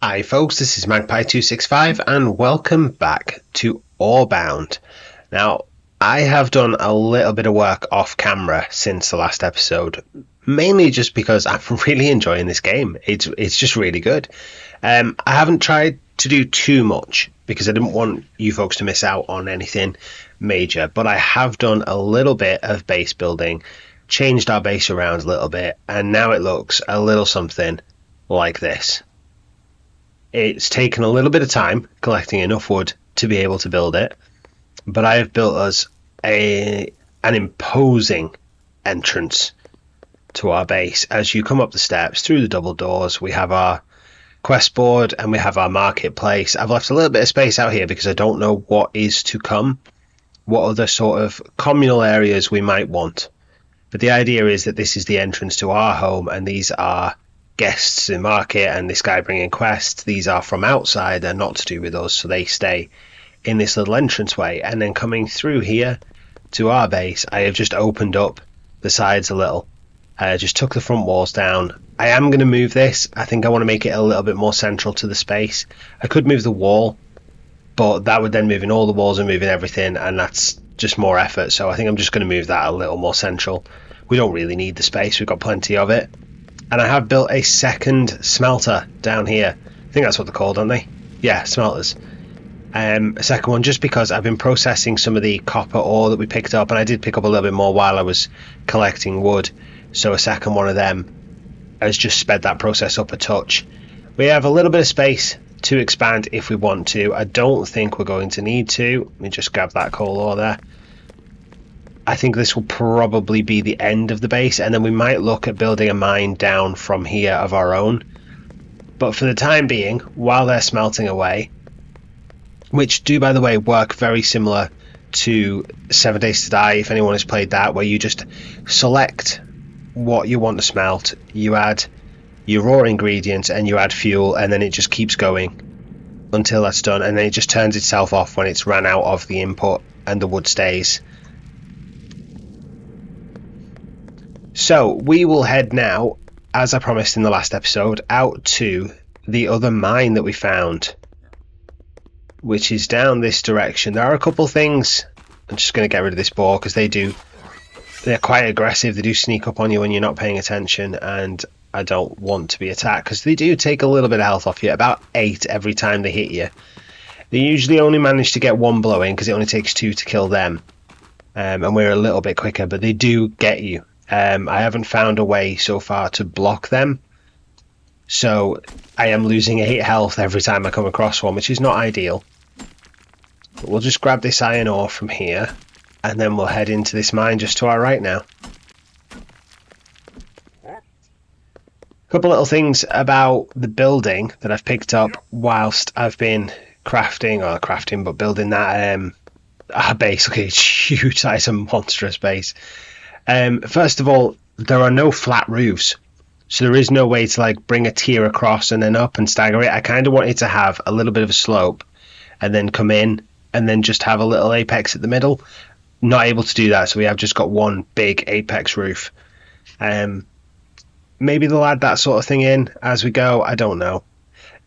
Hi folks, this is Magpie265 and welcome back to Orebound. Now, I have done a little bit of work off camera since the last episode, mainly just because I'm really enjoying this game. It's just really good. I haven't tried to do too much because I didn't want you folks to miss out on anything major, but I have done a little bit of base building, changed our base around a little bit, and now it looks a little something like this. It's taken a little bit of time collecting enough wood to be able to build it, but I have built us an imposing entrance to our base. As you come up the steps through the double doors, we have our quest board and we have our marketplace. I've left a little bit of space out here because I don't know what is to come, what other sort of communal areas we might want. But the idea is that this is the entrance to our home, and these are guests in market, and this guy bringing quests. These are from outside, they're not to do with us, so they stay in this little entranceway. And then coming through here to our base, I have just opened up the sides a little. I just took the front walls down. I am going to move this. I think I want to make it a little bit more central to the space. I could move the wall, but that would then move in all the walls and move in everything, and that's just more effort. So I think I'm just going to move that a little more central. We don't really need the space, we've got plenty of it. And I have built a second smelter down here. I think that's what they're called, aren't they? Yeah, smelters. A second one, just because I've been processing some of the copper ore that we picked up, and I did pick up a little bit more while I was collecting wood. So a second one of them has just sped that process up a touch. We have a little bit of space to expand if we want to. I don't think we're going to need to. Let me just grab that coal ore there. I think this will probably be the end of the base, and then we might look at building a mine down from here of our own. But for the time being, while they're smelting away, which do, by the way, work very similar to 7 Days to Die, if anyone has played that, where you just select what you want to smelt, you add your raw ingredients and you add fuel, and then it just keeps going until that's done, and then it just turns itself off when it's ran out of the input and the wood stays. So we will head now, as I promised in the last episode, out to the other mine that we found, which is down this direction. There are a couple things. I'm just going to get rid of this boar because they're quite aggressive. They do sneak up on you when you're not paying attention, and I don't want to be attacked because they do take a little bit of health off you, about 8 every time they hit you. They usually only manage to get 1 blow in because it only takes 2 to kill them, and we're a little bit quicker, but they do get you. I haven't found a way so far to block them, so I am losing 8 health every time I come across one, which is not ideal. But we'll just grab this iron ore from here, and then we'll head into this mine just to our right now. A couple little things about the building that I've picked up whilst I've been building that our base. Okay, it's huge, that is a monstrous base. First of all, there are no flat roofs, so there is no way to like bring a tier across and then up and stagger it. I kind of wanted to have a little bit of a slope and then come in and then just have a little apex at the middle. Not able to do that, so we have just got one big apex roof. Maybe they'll add that sort of thing in as we go, I don't know.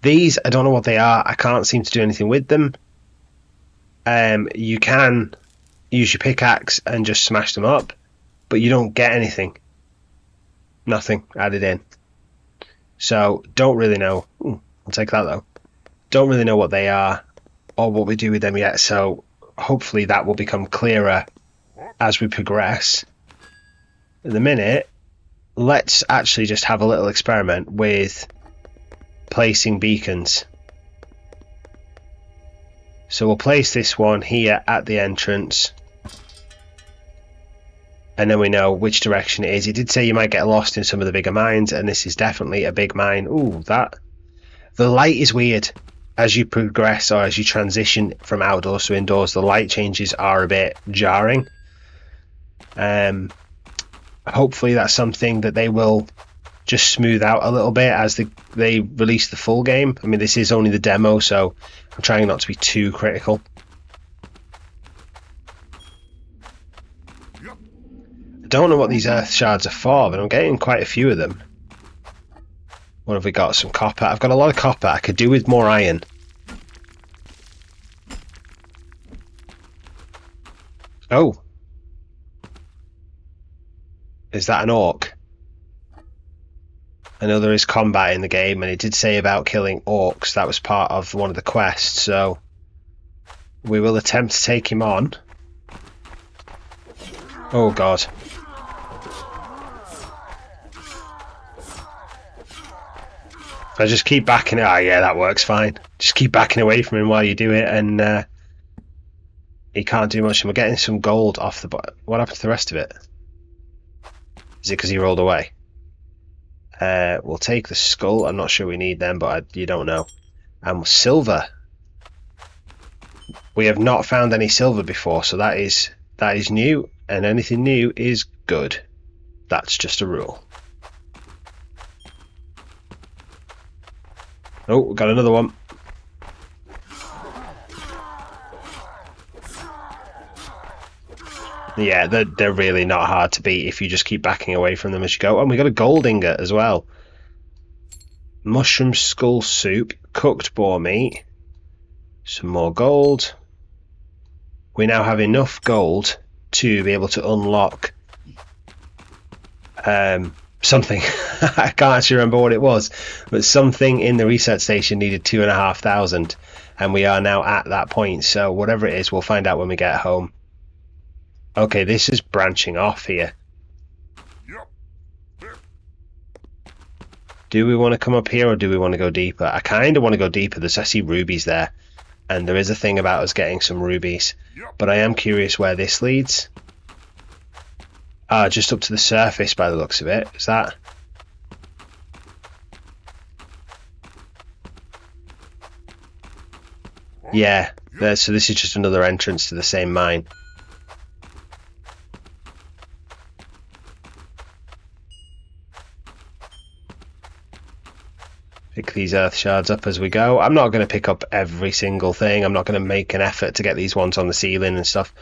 These, I don't know what they are. I can't seem to do anything with them. You can use your pickaxe and just smash them up, but you don't get anything. Nothing added in. So, don't really know. I'll take that though. Don't really know what they are or what we do with them yet, so hopefully that will become clearer as we progress. At the minute, let's actually just have a little experiment with placing beacons. So we'll place this one here at the entrance, and then we know which direction it is. It did say you might get lost in some of the bigger mines, and this is definitely a big mine. Ooh, the light is weird. As you progress or as you transition from outdoors to indoors, the light changes are a bit jarring. Hopefully that's something that they will just smooth out a little bit as they release the full game. I mean, this is only the demo, so I'm trying not to be too critical. I don't know what these earth shards are for, but I'm getting quite a few of them. What have we got? Some copper. I've got a lot of copper. I could do with more iron. Oh. Is that an orc? I know there is combat in the game, and it did say about killing orcs. That was part of one of the quests, so we will attempt to take him on. Oh god. If I just keep backing it, yeah, that works fine. Just keep backing away from him while you do it, and he can't do much. And we're getting some gold off the bottom. What happened to the rest of it? Is it because he rolled away? We'll take the skull. I'm not sure we need them, but you don't know. And silver. We have not found any silver before, so that is new, and anything new is good. That's just a rule. Oh, we got another one. Yeah, they're really not hard to beat if you just keep backing away from them as you go. And we got a gold ingot as well. Mushroom skull soup, cooked boar meat, some more gold. We now have enough gold to be able to unlock something. I can't actually remember what it was, but something in the research station needed 2,500, and we are now at that point. So whatever it is, we'll find out when we get home. Okay, this is branching off here. Do we want to come up here, or do we want to go deeper? I kind of want to go deeper. I see rubies there, and there is a thing about us getting some rubies, but I am curious where this leads. Just up to the surface by the looks of it. Is that? Yeah, so this is just another entrance to the same mine. Pick these earth shards up as we go. I'm not going to pick up every single thing. I'm not going to make an effort to get these ones on the ceiling and stuff.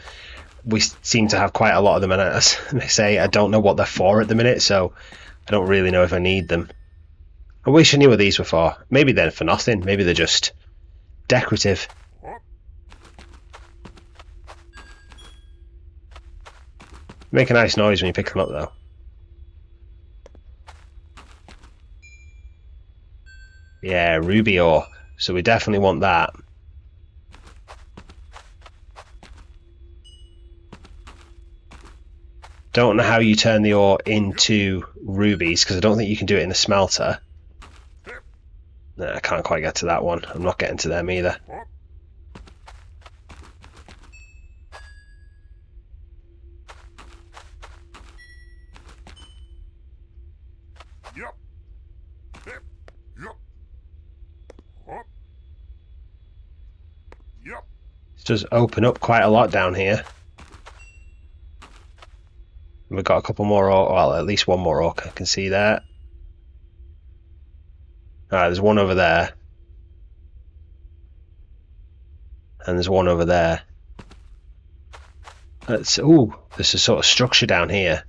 We seem to have quite a lot of them, and as they say, I don't know what they're for at the minute, so I don't really know if I need them. I wish I knew what these were for. Maybe they're for nothing. Maybe they're just decorative. Make a nice noise when you pick them up, though. Yeah, ruby ore. So we definitely want that. Don't know how you turn the ore into rubies, because I don't think you can do it in the smelter. No, I can't quite get to that one. I'm not getting to them either. It does open up quite a lot down here. We've got a couple more orc, well, at least one more orc I can see there. Alright, there's one over there. And there's one over there. Ooh, there's a sort of structure down here.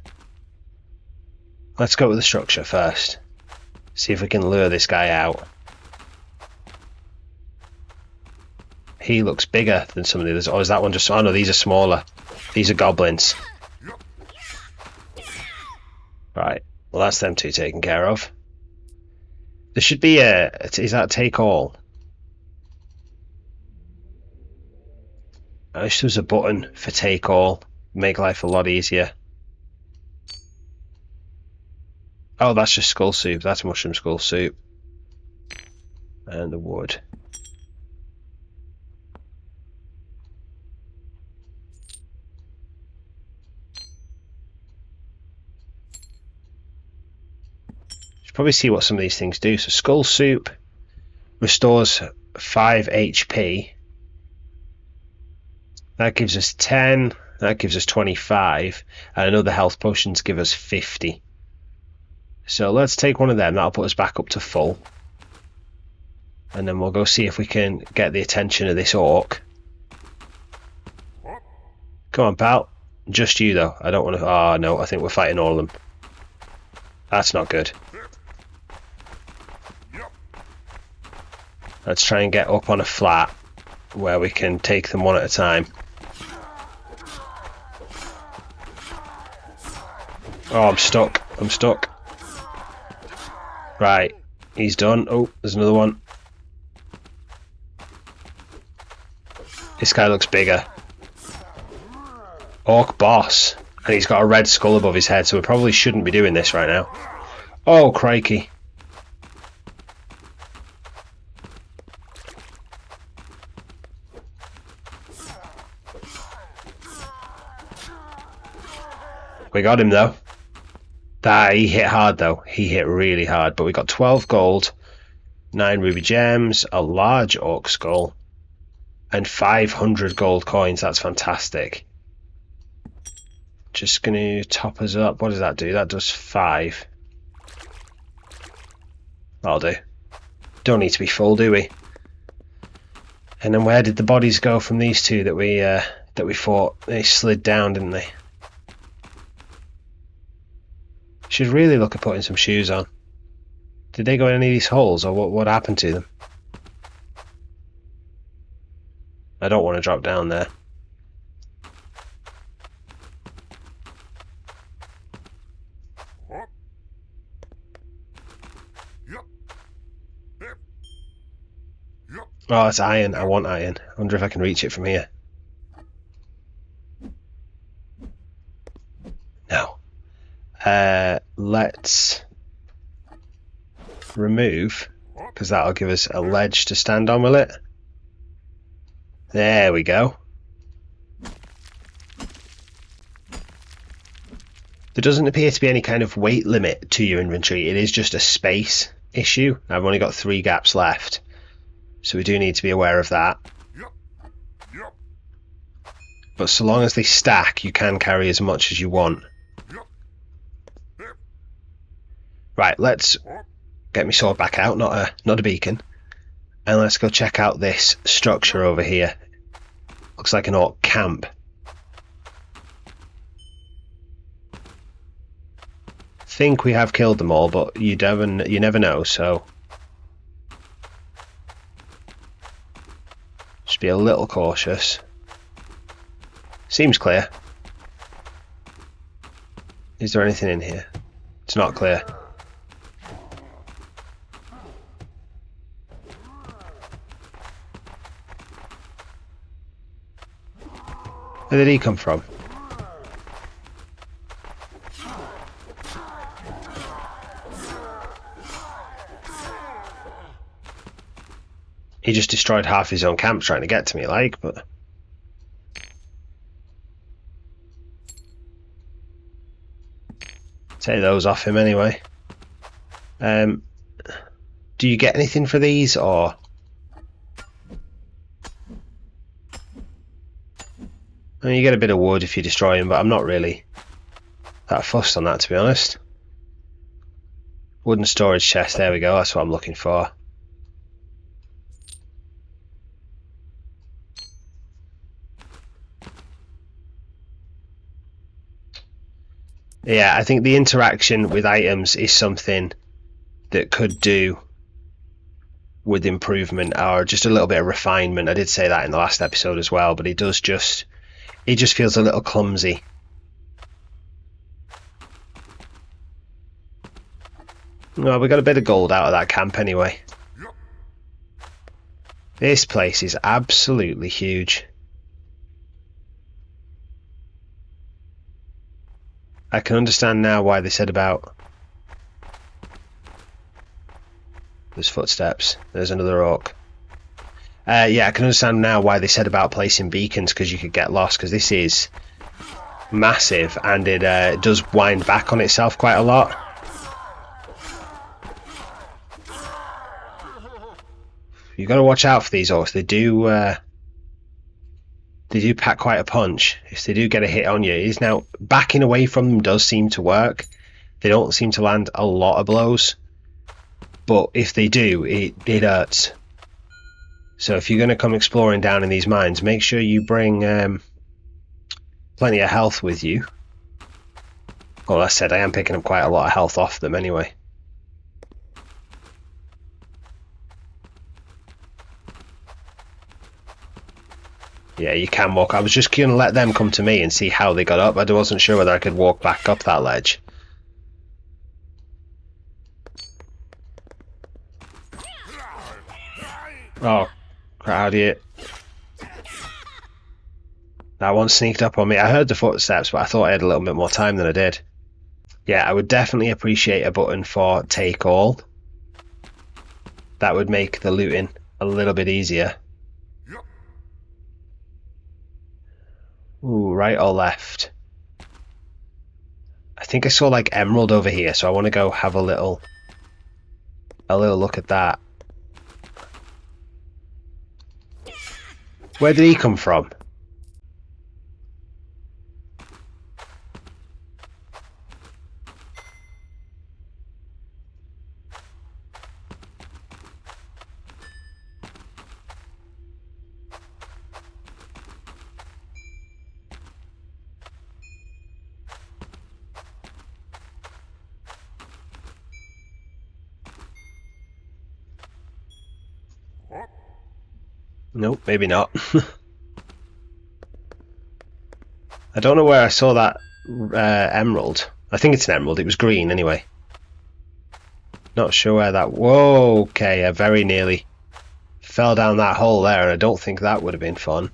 Let's go with the structure first. See if we can lure this guy out. He looks bigger than some of the others. Or is that one just... Oh no, these are smaller. These are goblins. Right, well that's them two taken care of. There should be a... Is that take all? I wish there was a button for take all. Make life a lot easier. Oh, that's just skull soup. That's mushroom skull soup. And the wood. Probably see what some of these things do. So skull soup restores 5 HP. That gives us 10. That gives us 25. And I know the health potions give us 50. So let's take one of them. That'll put us back up to full. And then we'll go see if we can get the attention of this orc. Come on, pal. Just you, though. I don't want to... Oh, no. I think we're fighting all of them. That's not good. Let's try and get up on a flat where we can take them one at a time. Oh, I'm stuck. I'm stuck. Right, he's done. Oh, there's another one. This guy looks bigger. Orc boss. And he's got a red skull above his head, so we probably shouldn't be doing this right now. Oh, crikey. We got him though. He hit hard though. He hit really hard. But we got 12 gold, 9 ruby gems, a large orc skull, and 500 gold coins. That's fantastic. Just going to top us up. What does that do? That does 5. That'll do. Don't need to be full, do we? And then where did the bodies go from these two that we fought? They slid down, didn't they? Should really look at putting some shoes on. Did they go in any of these holes, or what happened to them? I don't want to drop down there. Oh, it's iron. I want iron. I wonder if I can reach it from here. No. Let's remove, because that'll give us a ledge to stand on, will it? There we go. There doesn't appear to be any kind of weight limit to your inventory. It is just a space issue. I've only got 3 gaps left, so we do need to be aware of that. But so long as they stack, you can carry as much as you want. Right, let's get my sword back out, not a beacon, and let's go check out this structure over here. Looks like an orc camp. Think we have killed them all, but you never know, so just be a little cautious. Seems clear. Is there anything in here? It's not clear. Where did he come from? He just destroyed half his own camp trying to get to me, like, but... Take those off him anyway. Do you get anything for these, or... I mean, you get a bit of wood if you destroy him, but I'm not really that fussed on that, to be honest. Wooden storage chest, there we go, that's what I'm looking for. Yeah, I think the interaction with items is something that could do with improvement, or just a little bit of refinement. I did say that in the last episode as well, but it just feels a little clumsy. Well, we got a bit of gold out of that camp anyway. This place is absolutely huge. I can understand now why they said about... There's footsteps. There's another orc. Yeah, I can understand now why they said about placing beacons, because you could get lost, because this is massive, and it does wind back on itself quite a lot. You've got to watch out for these orcs. They do pack quite a punch. If they do get a hit on you, is now backing away from them does seem to work. They don't seem to land a lot of blows, but if they do, it hurts. So if you're going to come exploring down in these mines, make sure you bring plenty of health with you. Well, I said I am picking up quite a lot of health off them anyway. Yeah, you can walk. I was just going to let them come to me and see how they got up. I wasn't sure whether I could walk back up that ledge. Oh, crowd it. That one sneaked up on me. I heard the footsteps, but I thought I had a little bit more time than I did. Yeah, I would definitely appreciate a button for take all. That would make the looting a little bit easier. Ooh, right or left? I think I saw like emerald over here, so I want to go have a little look at that. Where did he come from? Nope, maybe not. I don't know where I saw that emerald. I think it's an emerald. It was green anyway. Not sure where that... Whoa, okay, I very nearly fell down that hole there, and I don't think that would have been fun.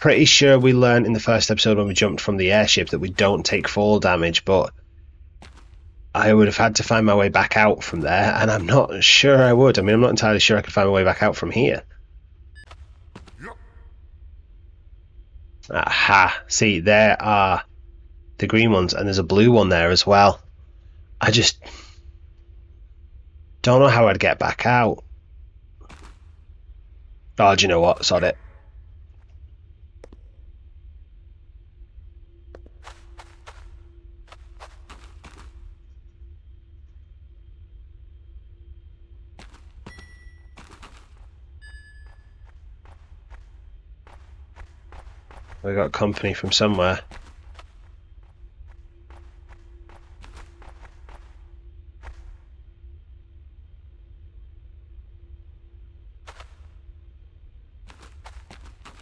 Pretty sure we learned in the first episode when we jumped from the airship that we don't take fall damage, but I would have had to find my way back out from there, and I'm not sure I would. I mean, I'm not entirely sure I could find my way back out from here. Aha, see, there are the green ones, and there's a blue one there as well. I just don't know how I'd get back out. Oh, do you know what? Sod it. We got company from somewhere.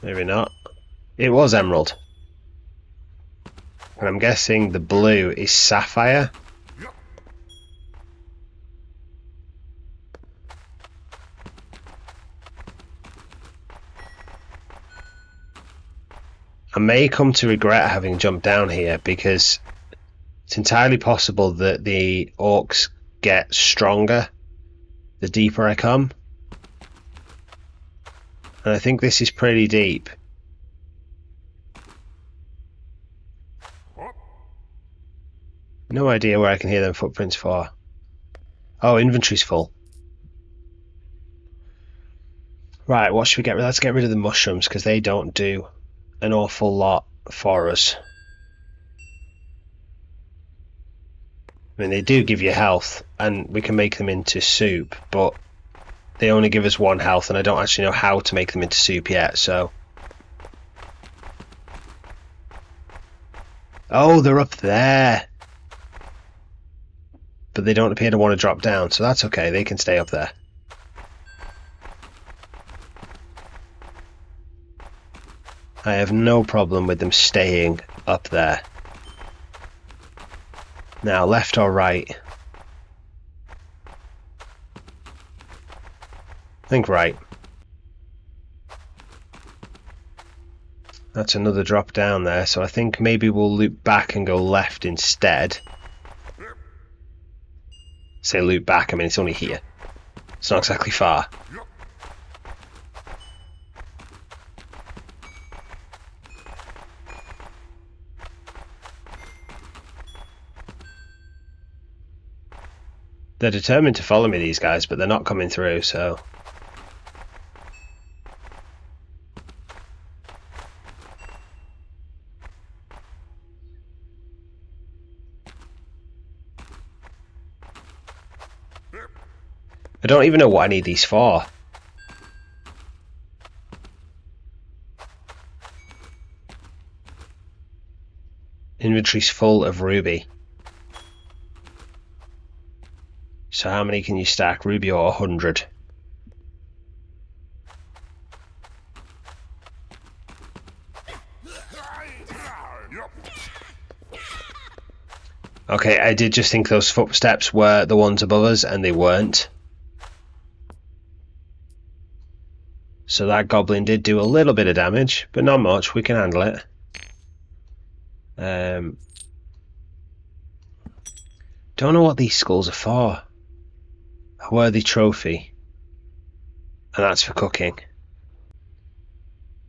Maybe not. It was emerald. And I'm guessing the blue is sapphire. I may come to regret having jumped down here, because it's entirely possible that the orcs get stronger the deeper I come. And I think this is pretty deep. No idea where I can hear them footprints for. Oh, inventory's full. Right, what should we get rid of? Let's get rid of the mushrooms, because they don't do an awful lot for us. I mean, they do give you health, and we can make them into soup, but they only give us 1 health, and I don't actually know how to make them into soup yet, so... Oh, they're up there! But they don't appear to want to drop down, so that's okay, they can stay up there. I have no problem with them staying up there. Now, left or right? I think right. That's another drop down there, so I think maybe we'll loop back and go left instead. Say loop back, I mean it's only here. It's not exactly far. They're determined to follow me, these guys, but they're not coming through, so... I don't even know what I need these for. Inventory's full of ruby. So how many can you stack? Ruby or 100? Okay, I did just think those footsteps were the ones above us, and they weren't. So that goblin did do a little bit of damage, but not much. We can handle it. Don't know what these skulls are for. A worthy trophy. And that's for cooking.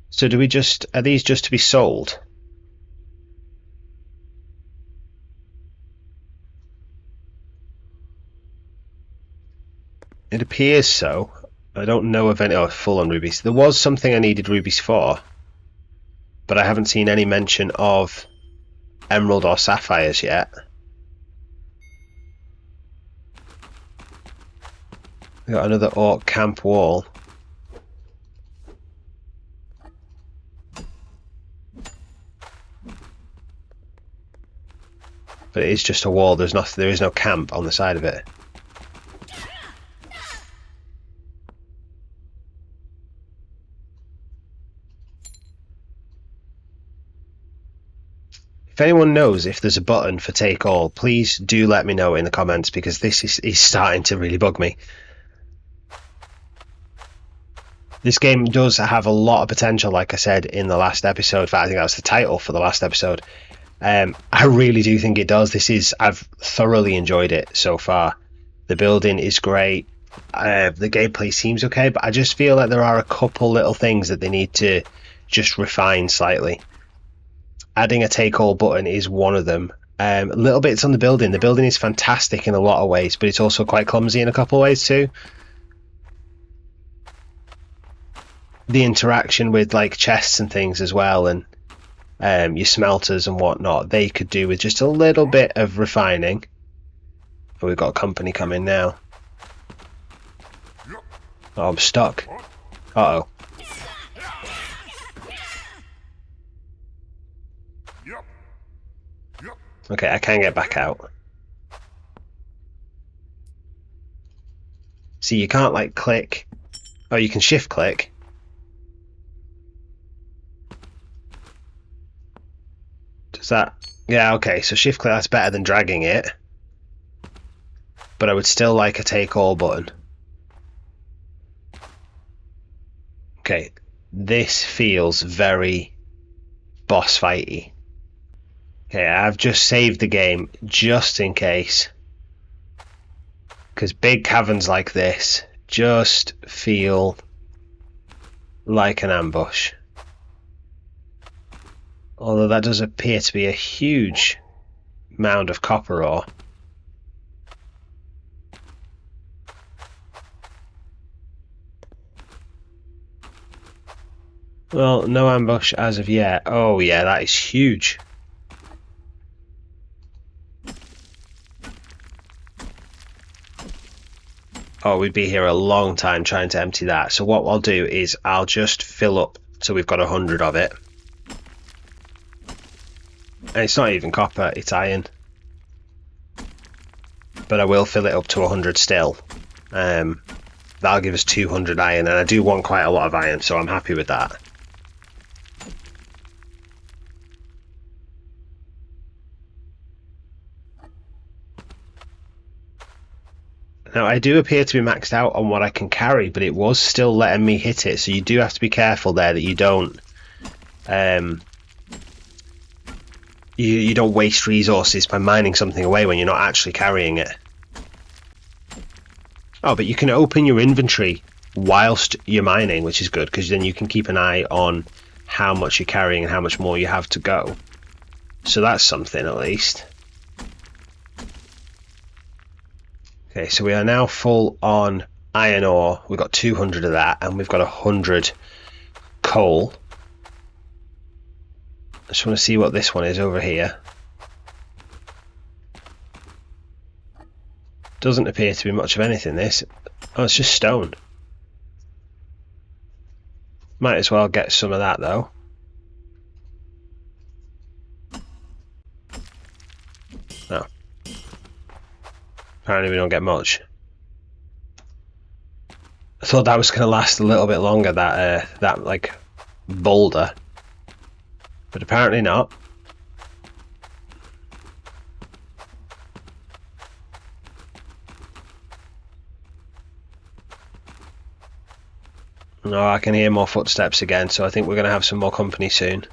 So do we just... Are these just to be sold? It appears so. I don't know of any... Oh, full on rubies. There was something I needed rubies for, but I haven't seen any mention of emerald or sapphires yet. We got another orc camp wall. But it is just a wall. There is no camp on the side of it. If anyone knows if there's a button for take all, please do let me know in the comments, because this is starting to really bug me. This game does have a lot of potential, like I said in the last episode. In fact, I think that was the title for the last episode. I really do think it does. I've thoroughly enjoyed it so far. The building is great. The gameplay seems okay, but I just feel like there are a couple little things that they need to just refine slightly. Adding a take all button is one of them. Little bits on the building. The building is fantastic in a lot of ways, but it's also quite clumsy in a couple of ways too. The interaction with like chests and things as well, and your smelters and whatnot, they could do with just a little bit of refining. But we've got company coming now. Oh, I'm stuck. Uh-oh. Okay, I can get back out. See, you can't like click. Oh, you can shift click. Does that... Yeah, okay, so shift click, that's better than dragging it. But I would still like a take all button. Okay, this feels very boss fighty. Okay, I've just saved the game just in case, because big caverns like this just feel like an ambush. Although that does appear to be a huge mound of copper ore. Well, no ambush as of yet. Oh yeah, that is huge. Oh, we'd be here a long time trying to empty that. So what I'll do is I'll just fill up till we've got 100 of it. And it's not even copper, it's iron. But I will fill it up to 100 still. That'll give us 200 iron, and I do want quite a lot of iron, so I'm happy with that. Now, I do appear to be maxed out on what I can carry, but it was still letting me hit it, so you do have to be careful there that you don't you don't waste resources by mining something away when you're not actually carrying it. Oh, but you can open your inventory whilst you're mining, which is good, because then you can keep an eye on how much you're carrying and how much more you have to go. So that's something at least. Okay, so we are now full on iron ore. We've got 200 of that, and we've got 100 coal. I just want to see what this one is over here. Doesn't appear to be much of anything, this. Oh, it's just stone. Might as well get some of that, though. No. Apparently we don't get much. I thought that was going to last a little bit longer, that like boulder, but apparently not. No, I can hear more footsteps again, so I think we're going to have some more company soon.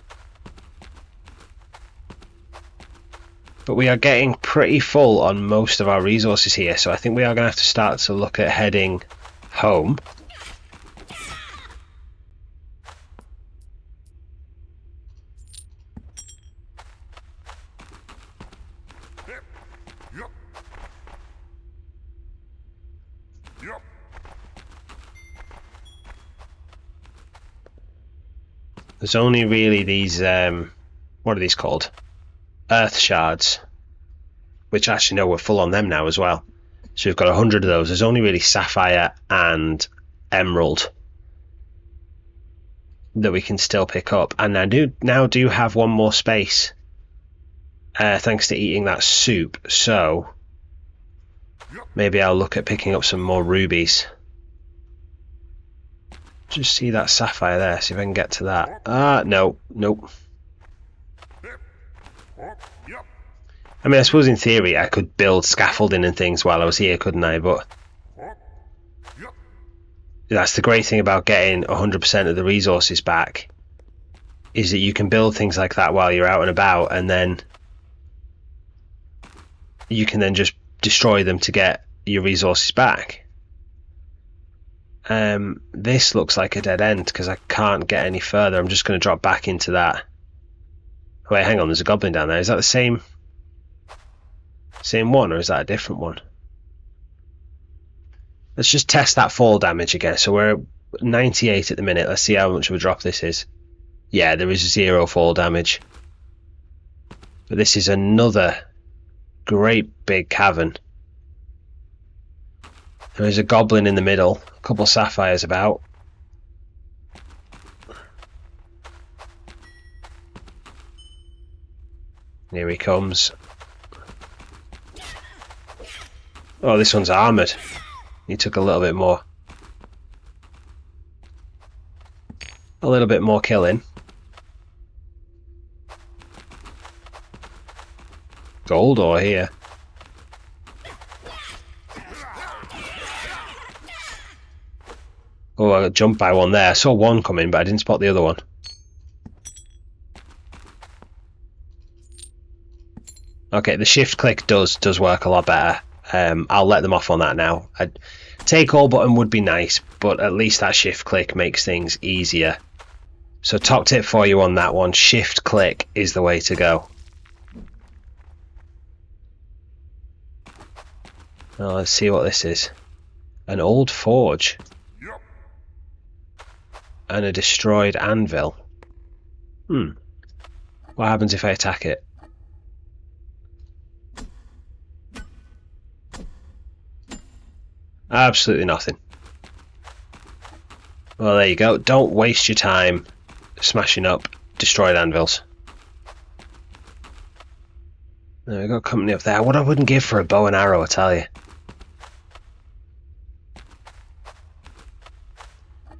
But we are getting pretty full on most of our resources here, so I think we are going to have to start to look at heading home. There's only really these, what are these called? Earth shards. Which actually, no, we're full on them now as well. So we've got 100 of those. There's only really sapphire and emerald that we can still pick up. And I now do have one more space. Thanks to eating that soup. So maybe I'll look at picking up some more rubies. Just see that sapphire there, see if I can get to that. No, nope. I mean, I suppose in theory I could build scaffolding and things while I was here, couldn't I? But that's the great thing about getting 100% of the resources back, is that you can build things like that while you're out and about, and then you can then just destroy them to get your resources back. This looks like a dead end because I can't get any further. I'm just going to drop back into that. Wait, hang on, there's a goblin down there. Is that the same one, or is that a different one? Let's just test that fall damage again. So we're at 98 at the minute. Let's see how much of a drop this is. Yeah, there is 0 fall damage. But this is another great big cavern. There is a goblin in the middle, a couple of sapphires about. Here he comes. Oh, this one's armoured. He took a little bit more. A little bit more killing. Gold ore here. Oh, I got jumped by one there. I saw one coming, but I didn't spot the other one. Okay, the shift click does work a lot better. I'll let them off on that now. Take all button would be nice, but at least that shift click makes things easier. So top tip for you on that one, shift click is the way to go. Now let's see what this is. An old forge. And a destroyed anvil. What happens if I attack it? Absolutely nothing. Well, there you go. Don't waste your time smashing up destroyed anvils. There we go, company up there. What I wouldn't give for a bow and arrow, I tell you.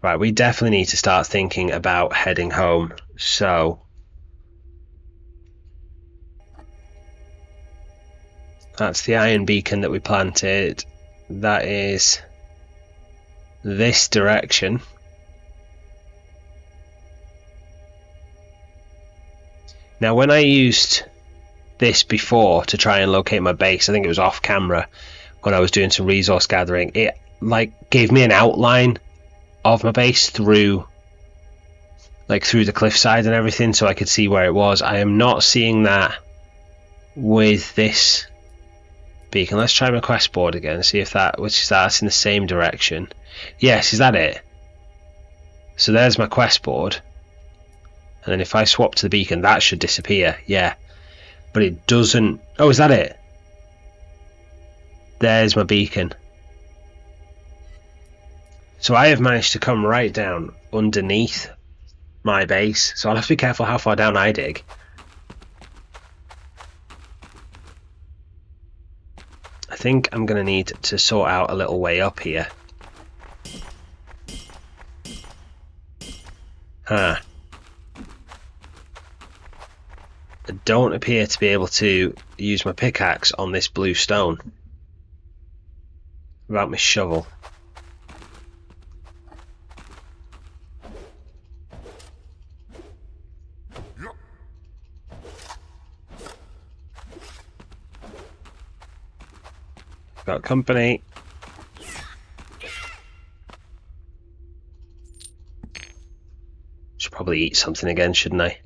Right, we definitely need to start thinking about heading home. So that's the iron beacon that we planted. That is this direction. Now, when I used this before to try and locate my base, I think it was off camera when I was doing some resource gathering, it like gave me an outline of my base through the cliffside and everything, so I could see where it was. I am not seeing that with this beacon. Let's try my quest board again and see if that's in the same direction. Yes, is that it? So there's my quest board, and then if I swap to the beacon, that should disappear. Yeah, but it doesn't. Oh, is that it? There's my beacon. So I have managed to come right down underneath my base, so I'll have to be careful how far down I dig. I think I'm going to need to sort out a little way up here. I don't appear to be able to use my pickaxe on this blue stone without my shovel. Got company. Should probably eat something again, shouldn't I?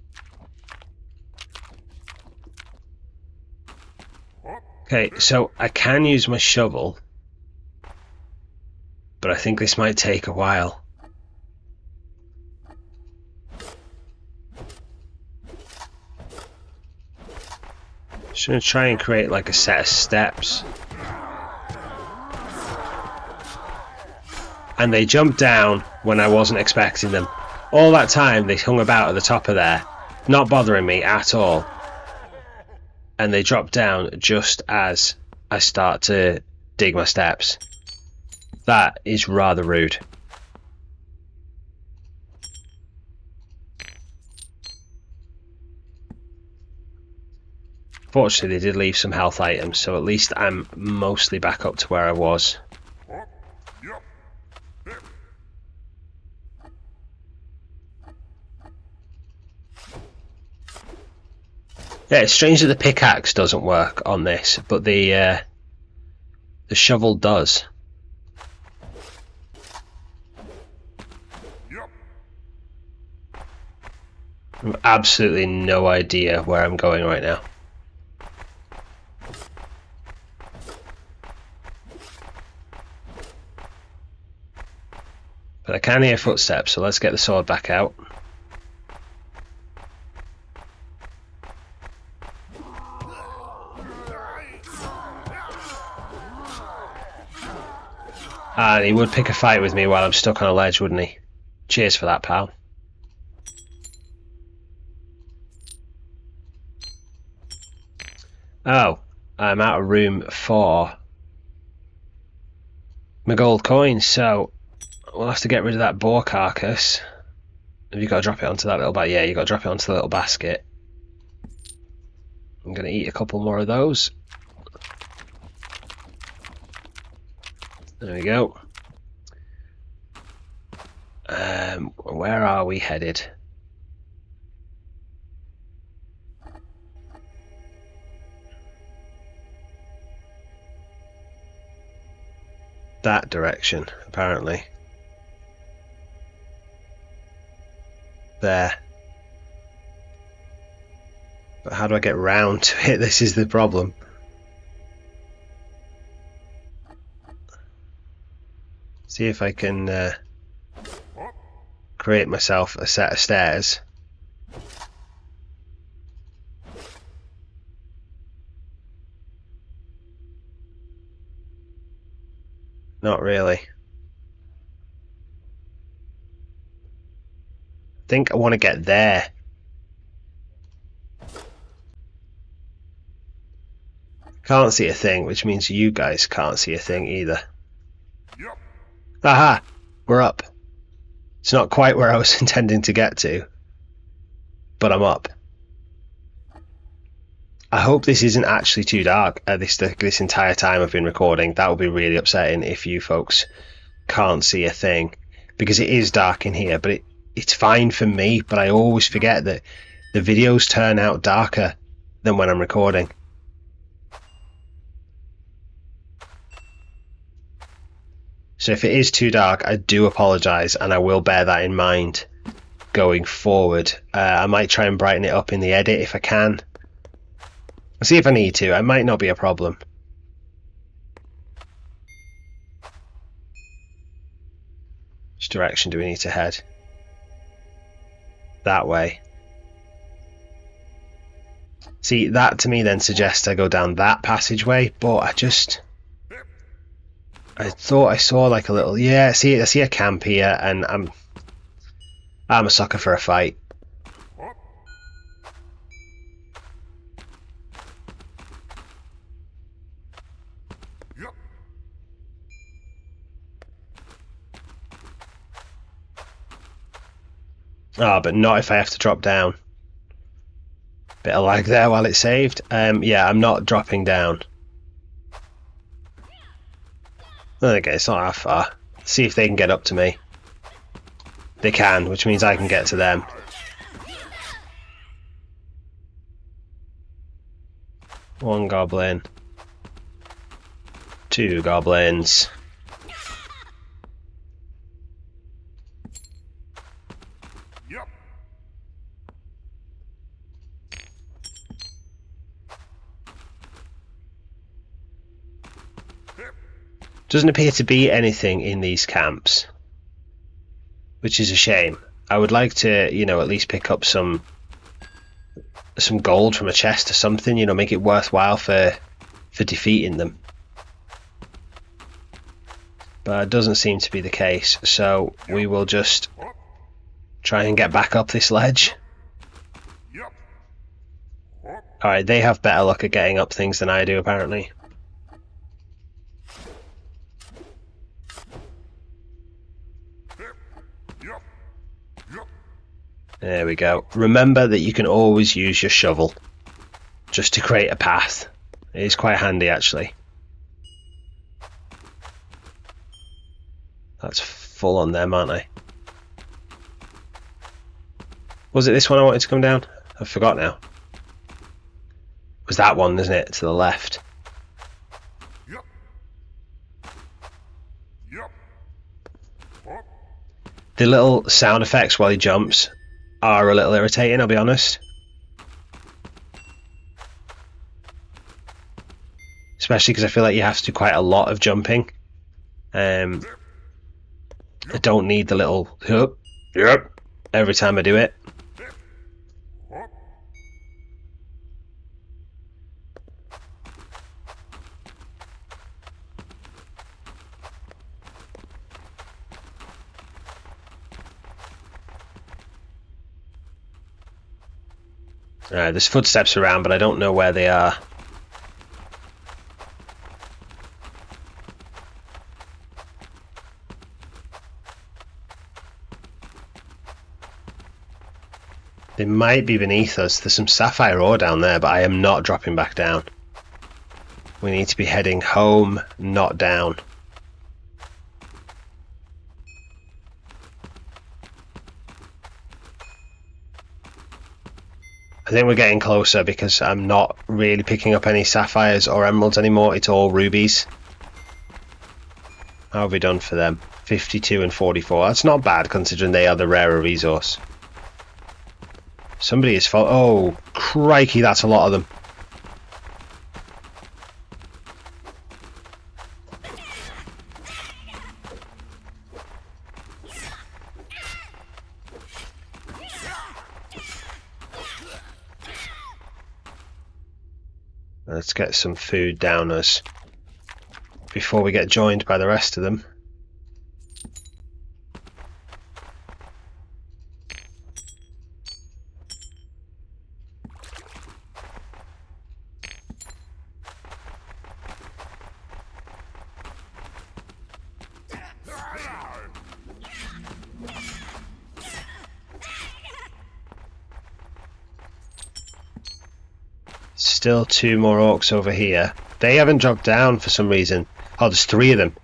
Okay, so I can use my shovel, but I think this might take a while. Just gonna try and create like a set of steps. And they jumped down when I wasn't expecting them. All that time they hung about at the top of there, not bothering me at all. And they dropped down just as I start to dig my steps. That is rather rude. Fortunately, they did leave some health items, so at least I'm mostly back up to where I was. Yeah, it's strange that the pickaxe doesn't work on this, but the shovel does. I have absolutely no idea where I'm going right now. But I can hear footsteps, so let's get the sword back out. And he would pick a fight with me while I'm stuck on a ledge, wouldn't he? Cheers for that, pal. Oh, I'm out of room for my gold coins, so we'll have to get rid of that boar carcass. Have you got to drop it onto that little basket? Yeah, you got to drop it onto the little basket. I'm going to eat a couple more of those. There we go. Where are we headed? That direction, apparently. There. But how do I get round to it? This is the problem. See if I can create myself a set of stairs. Not really. I think I want to get there. Can't see a thing, which means you guys can't see a thing either. Yep. Aha! We're up. It's not quite where I was intending to get to, but I'm up. I hope this isn't actually too dark this entire time I've been recording. That would be really upsetting if you folks can't see a thing, because it is dark in here, but it's fine for me. But I always forget that the videos turn out darker than when I'm recording. So if it is too dark, I do apologise, and I will bear that in mind going forward. I might try and brighten it up in the edit if I can. I'll see if I need to. It might not be a problem. Which direction do we need to head? That way. See, that to me then suggests I go down that passageway, but I thought I saw like a little... Yeah, I see a camp here, and I'm a sucker for a fight. Oh, but not if I have to drop down. Bit of lag there while it saved. Yeah, I'm not dropping down. Okay, it's not that far. See if they can get up to me. They can, which means I can get to them. One goblin. 2 goblins. Doesn't appear to be anything in these camps, which is a shame. I would like to, you know, at least pick up some gold from a chest or something, you know, make it worthwhile for defeating them. But it doesn't seem to be the case, so we will just try and get back up this ledge. Alright, they have better luck at getting up things than I do, apparently. There we go. Remember that you can always use your shovel just to create a path. It is quite handy, actually. That's full on them, aren't I? Was it this one I wanted to come down? I forgot now. It was that one, isn't it? To the left. The little sound effects while he jumps are a little irritating, I'll be honest. Especially because I feel like you have to do quite a lot of jumping. I don't need the little yep every time I do it. Alright, there's footsteps around, but I don't know where they are. They might be beneath us. There's some sapphire ore down there, but I am not dropping back down. We need to be heading home, not down. I think we're getting closer because I'm not really picking up any sapphires or emeralds anymore. It's all rubies. How have we done for them? 52 and 44. That's not bad considering they are the rarer resource. Somebody is oh, crikey, that's a lot of them. Let's get some food down us before we get joined by the rest of them. Still 2 more orcs over here. They haven't dropped down for some reason. Oh, there's 3 of them.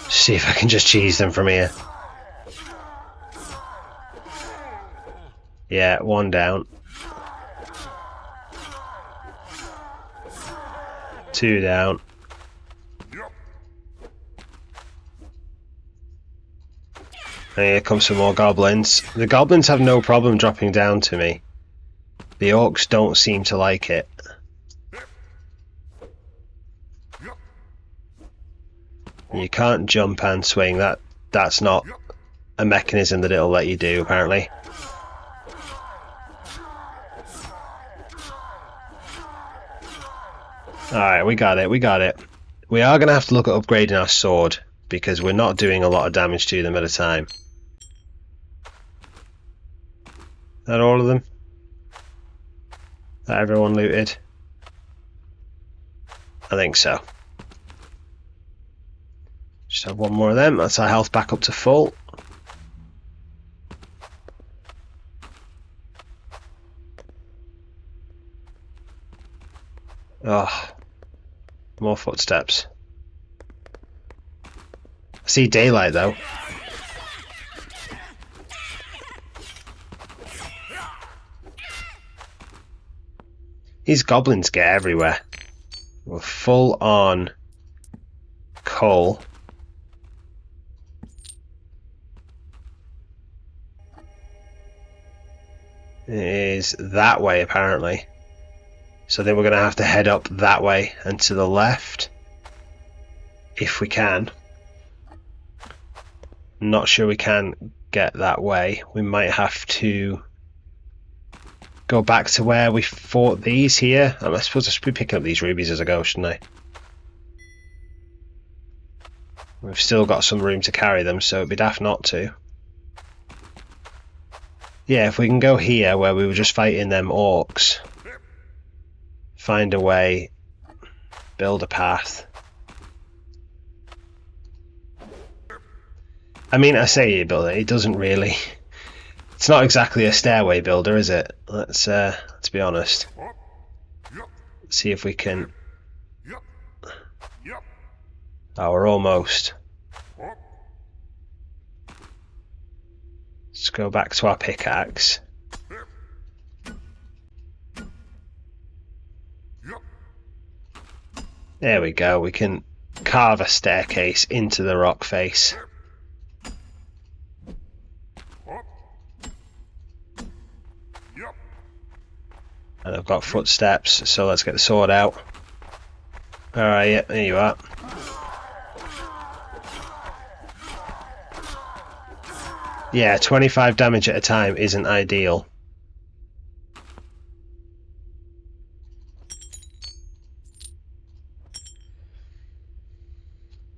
See if I can just cheese them from here. Yeah, 1 down. 2 down. And here come some more goblins. The goblins have no problem dropping down to me. The orcs don't seem to like it. You can't jump and swing. That's not a mechanism that it'll let you do, apparently. Alright, we got it. We are going to have to look at upgrading our sword, because we're not doing a lot of damage to them at a time. Is that all of them? That everyone looted? I think so. Just have 1 more of them. That's our health back up to full. Oh, more footsteps. I see daylight though. These goblins get everywhere. We're full on coal. It is that way apparently. So then we're going to have to head up that way and to the left. If we can. Not sure we can get that way. We might have to go back to where we fought these here. I suppose I should be picking up these rubies as I go, shouldn't I? We've still got some room to carry them, so it'd be daft not to. Yeah, if we can go here where we were just fighting them orcs, find a way, build a path. I mean, I say you build it, it doesn't really. It's not exactly a stairway builder, is it? Let's be honest. Let's see if we can. Oh, we're almost. Let's go back to our pickaxe. There we go. We can carve a staircase into the rock face. And I've got footsteps, so let's get the sword out. Alright, yeah, there you are. Yeah, 25 damage at a time isn't ideal.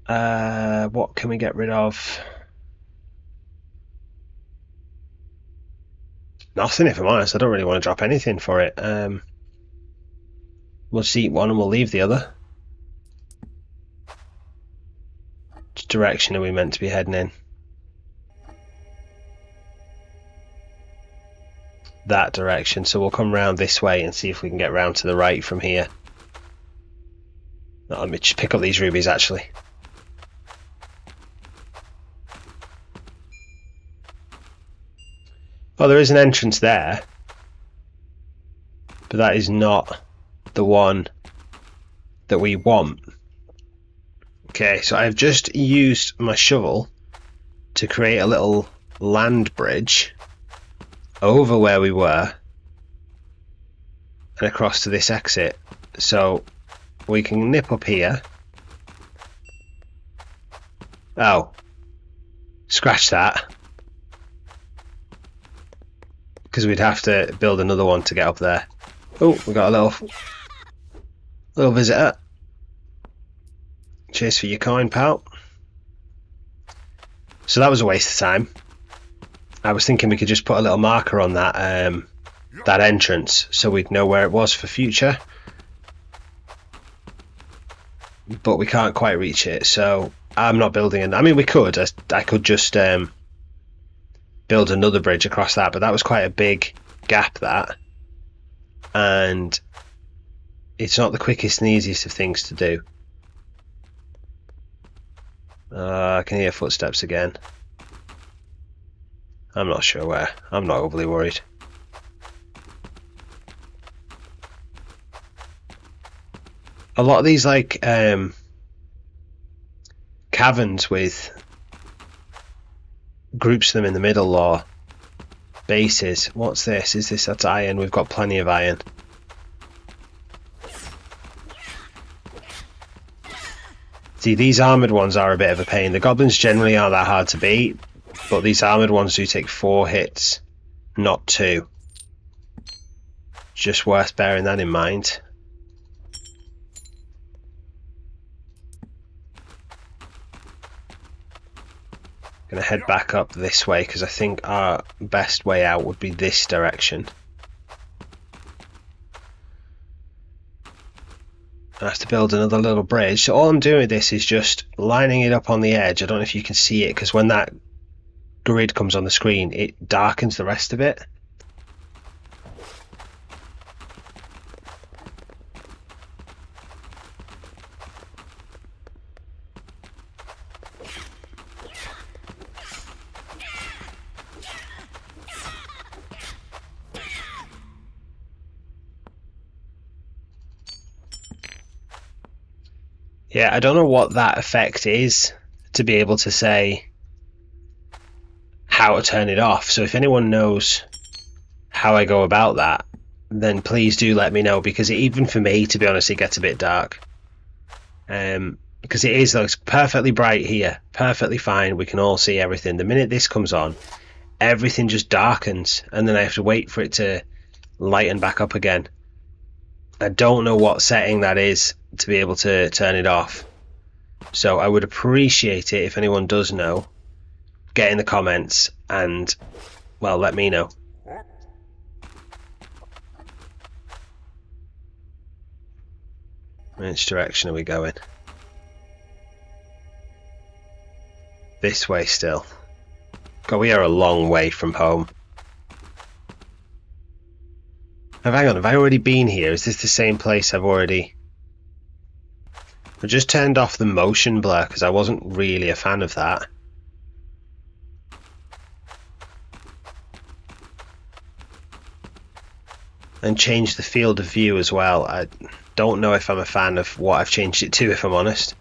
What can we get rid of? Nothing, if I'm honest. I don't really want to drop anything for it. We'll just eat one and we'll leave the other. Which direction are we meant to be heading in? That direction, so we'll come round this way and see if we can get round to the right from here. Let me just pick up these rubies actually. Oh, there is an entrance there, but that is not the one that we want. Okay, so I've just used my shovel to create a little land bridge over where we were and across to this exit, so we can nip up here. Oh, scratch that, because we'd have to build another one to get up there. Oh, we got a little visitor. Cheers for your coin, pal. So that was a waste of time. I was thinking we could just put a little marker on that that entrance so we'd know where it was for future, but we can't quite reach it, so I'm not building it. I mean, we could. I could just build another bridge across that, but that was quite a big gap, that, and it's not the quickest and easiest of things to do. I can hear footsteps again. I'm not sure where. I'm not overly worried. A lot of these like caverns with groups of them in the middle, or bases. What's this? Is this? That's iron. We've got plenty of iron. See, these armoured ones are a bit of a pain. The goblins generally aren't that hard to beat, but these armoured ones do take 4 hits, not 2. Just worth bearing that in mind. Going to head back up this way because I think our best way out would be this direction. I have to build another little bridge. So all I'm doing with this is just lining it up on the edge. I don't know if you can see it, because when that grid comes on the screen, it darkens the rest of it. Yeah, I don't know what that effect is to be able to say how to turn it off. So if anyone knows how I go about that, then please do let me know, because even for me, to be honest, it gets a bit dark. Because it is, looks perfectly bright here, perfectly fine, we can all see everything. The minute this comes on, everything just darkens, and then I have to wait for it to lighten back up again. I don't know what setting that is to be able to turn it off, so I would appreciate it if anyone does know. Get in the comments and, well, let me know. Which direction are we going? This way still. God, we are a long way from home. Hang on, have I already been here? Is this the same place I've already... I just turned off the motion blur because I wasn't really a fan of that. And changed the field of view as well. I don't know if I'm a fan of what I've changed it to, if I'm honest.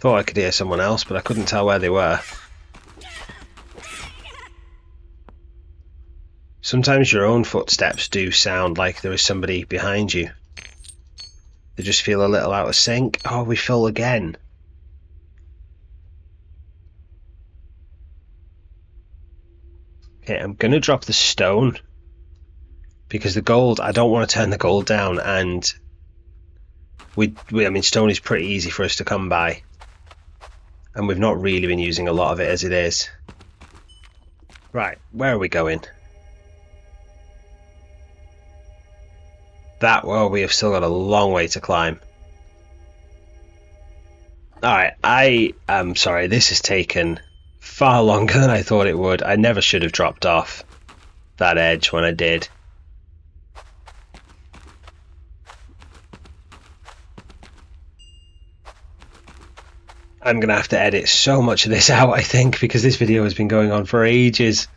Thought I could hear someone else, but I couldn't tell where they were. Sometimes your own footsteps do sound like there is somebody behind you. They just feel a little out of sync. Oh, we fill again. Okay, I'm going to drop the stone. Because the gold, I don't want to turn the gold down, and I mean, stone is pretty easy for us to come by. And we've not really been using a lot of it as it is. Right, where are we going? We have still got a long way to climb. Alright, I am sorry, this has taken far longer than I thought it would. I never should have dropped off that edge when I did. I'm going to have to edit so much of this out, I think, because this video has been going on for ages.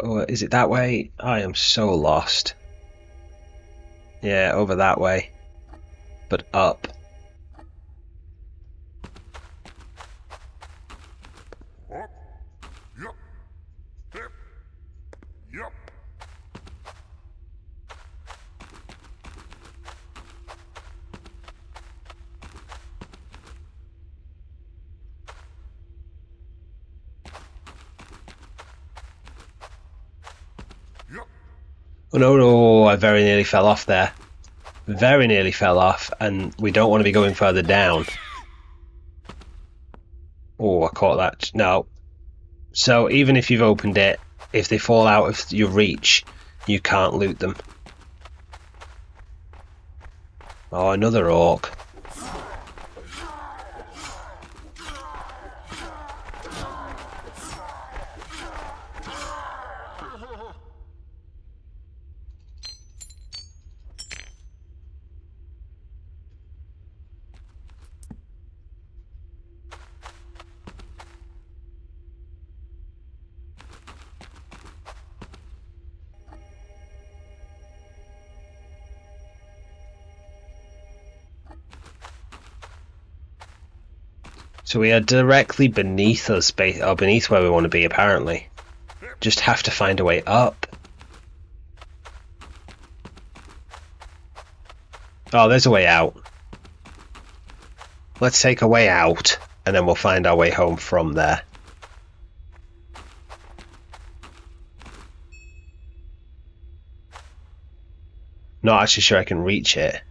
Oh, is it that way? I am so lost. Yeah, over that way. But up. Oh no, I very nearly fell off there. Very nearly fell off, and we don't want to be going further down. Oh, I caught that. No. So even if you've opened it, if they fall out of your reach, you can't loot them. Oh, another orc. So we are directly beneath us, or beneath where we want to be, apparently. Just have to find a way up. Oh, there's a way out. Let's take a way out, and then we'll find our way home from there. Not actually sure I can reach it.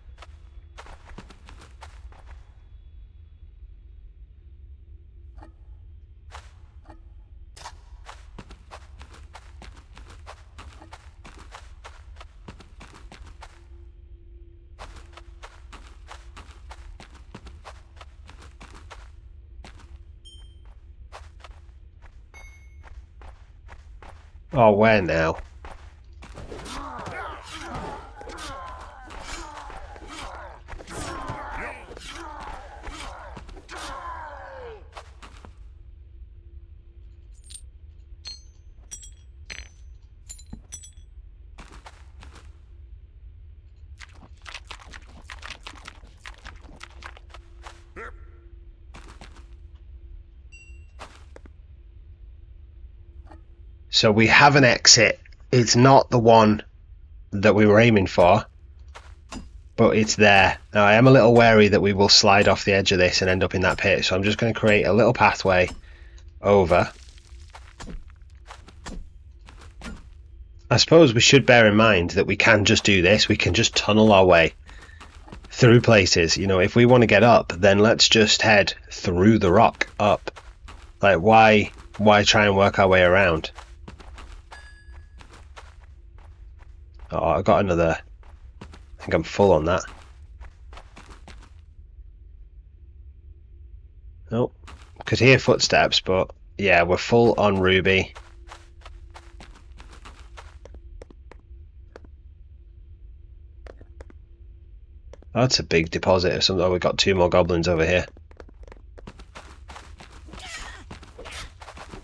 Oh, where now? So we have an exit. It's not the one that we were aiming for, but it's there. Now I am a little wary that we will slide off the edge of this and end up in that pit, so I'm just going to create a little pathway over. I suppose we should bear in mind that we can just do this. We can just tunnel our way through places. You know, if we want to get up, then let's just head through the rock up. Like, why try and work our way around? Oh, I got another. I think I'm full on that. Oh, could hear footsteps, but yeah, we're full on ruby. Oh, that's a big deposit of something. Oh, we've got 2 more goblins over here.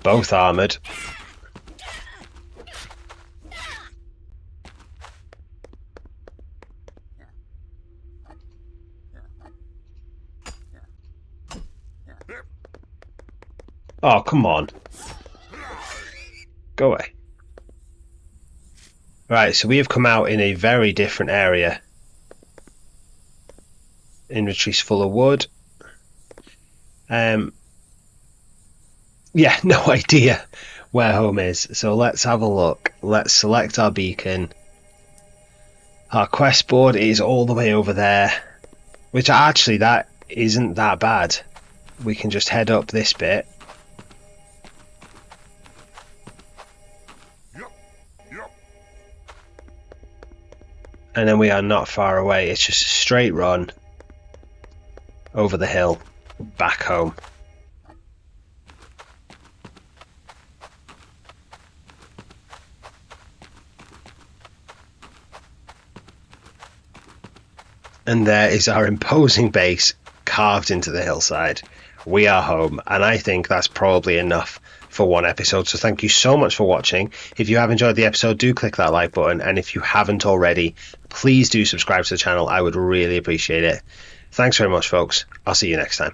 Both armoured. Oh, come on. Go away. Right, so we have come out in a very different area. Inventory's full of wood. Yeah, no idea where home is. So let's have a look. Let's select our beacon. Our quest board is all the way over there. Which actually, that isn't that bad. We can just head up this bit. And then we are not far away. It's just a straight run over the hill back home. And there is our imposing base carved into the hillside. We are home, and I think that's probably enough for one episode. So thank you so much for watching. If you have enjoyed the episode, do click that like button, and if you haven't already, please do subscribe to the channel. I would really appreciate it. Thanks very much, folks. I'll see you next time.